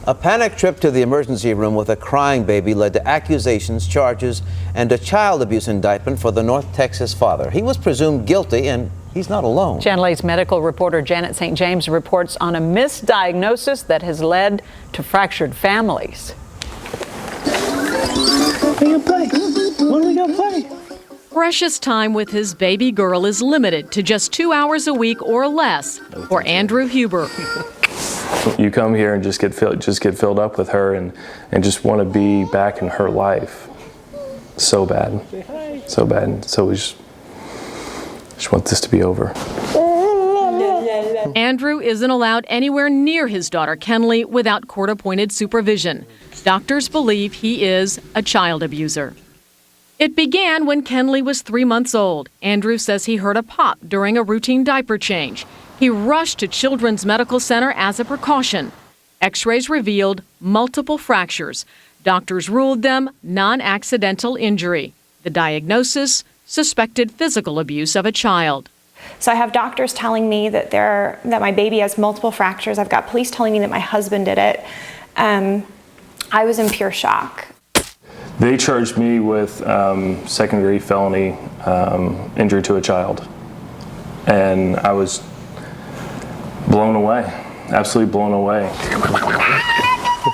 A panic trip to the emergency room with a crying baby led to accusations, charges, and a child abuse indictment for the North Texas father. He was presumed guilty, and he's not alone. Channel 8's medical reporter Janet St. James reports on a misdiagnosis that has led to fractured families. What are we gonna play? What are we gonna play? Precious time with his baby girl is limited to just 2 hours a week or less for Andrew Huber. You come here and just get filled up with her and just want to be back in her life so bad. So bad. So we just want this to be over. Andrew isn't allowed anywhere near his daughter Kenley without court-appointed supervision. Doctors believe he is a child abuser. It began when Kenley was 3 months old. Andrew says he heard a pop during a routine diaper change. He rushed to Children's Medical Center as a precaution. X-rays revealed multiple fractures. Doctors ruled them non-accidental injury. The diagnosis, suspected physical abuse of a child. So I have doctors telling me that my baby has multiple fractures. I've got police telling me that my husband did it. I was in pure shock. They charged me with second-degree felony injury to a child, and I was blown away, absolutely blown away.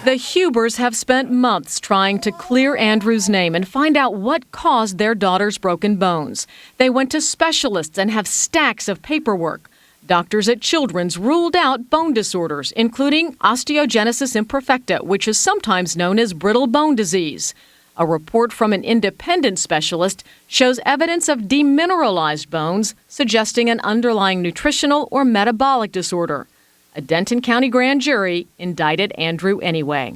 The Hubers have spent months trying to clear Andrew's name and find out what caused their daughter's broken bones. They went to specialists and have stacks of paperwork. Doctors at Children's ruled out bone disorders, including osteogenesis imperfecta, which is sometimes known as brittle bone disease. A report from an independent specialist shows evidence of demineralized bones, suggesting an underlying nutritional or metabolic disorder. A Denton County grand jury indicted Andrew anyway.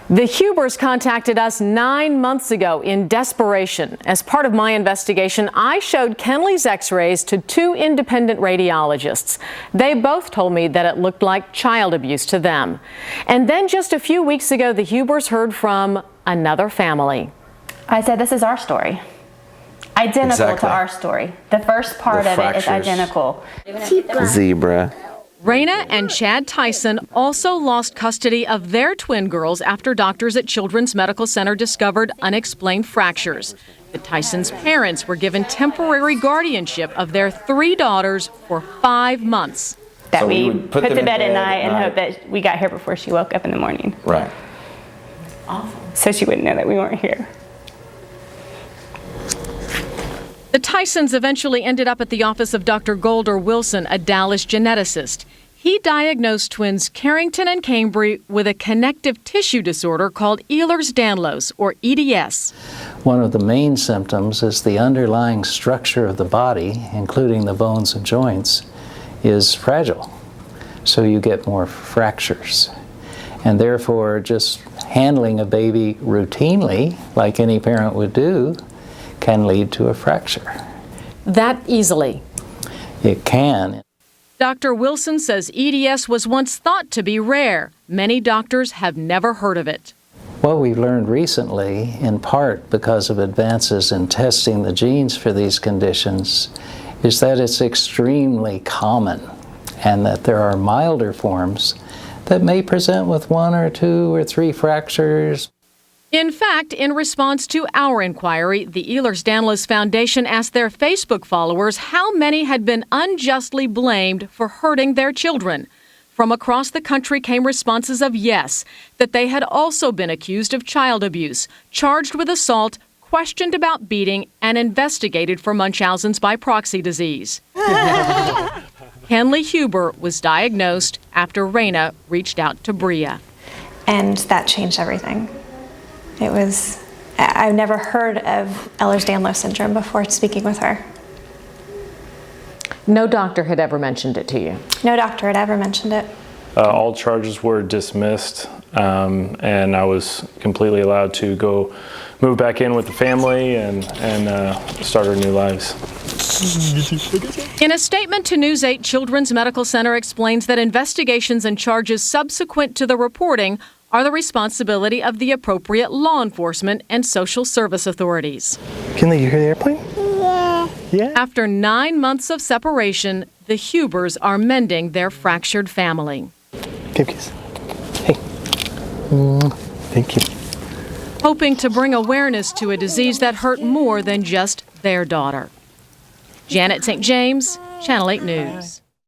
The Hubers contacted us 9 months ago in desperation. As part of my investigation, I showed Kenley's x-rays to 2 independent radiologists. They both told me that it looked like child abuse to them. And then just a few weeks ago, the Hubers heard from another family. I said, this is our story. Identical to our story. The first part of it is identical. Zebra. Raina and Chad Tyson also lost custody of their twin girls after doctors at Children's Medical Center discovered unexplained fractures. The Tysons' parents were given temporary guardianship of their 3 daughters for 5 months. That so we put to bed at night and hope that we got here before she woke up in the morning. Right. Awful. So she wouldn't know that we weren't here. The Tysons eventually ended up at the office of Dr. Golder Wilson, a Dallas geneticist. He diagnosed twins Carrington and Cambry with a connective tissue disorder called Ehlers-Danlos, or EDS. One of the main symptoms is the underlying structure of the body, including the bones and joints, is fragile. So you get more fractures. And therefore, just handling a baby routinely, like any parent would do, can lead to a fracture. That easily? It can. Dr. Wilson says EDS was once thought to be rare. Many doctors have never heard of it. What we've learned recently, in part because of advances in testing the genes for these conditions, is that it's extremely common and that there are milder forms that may present with 1 or 2 or 3 fractures. In fact, in response to our inquiry, the Ehlers-Danlos Foundation asked their Facebook followers how many had been unjustly blamed for hurting their children. From across the country came responses of yes, that they had also been accused of child abuse, charged with assault, questioned about beating, and investigated for Munchausen's by proxy disease. Kenley Huber was diagnosed after Raina reached out to Bria. And that changed everything. I've never heard of Ehlers-Danlos Syndrome before speaking with her. No doctor had ever mentioned it to you? No doctor had ever mentioned it. All charges were dismissed, and I was completely allowed to go move back in with the family and start our new lives. In a statement to News 8, Children's Medical Center explains that investigations and charges subsequent to the reporting are the responsibility of the appropriate law enforcement and social service authorities. Can you hear the airplane? Yeah. After 9 months of separation, the Hubers are mending their fractured family. Give kiss. Hey. Thank you. Hoping to bring awareness to a disease that hurt more than just their daughter. Janet St. James, Channel 8 News.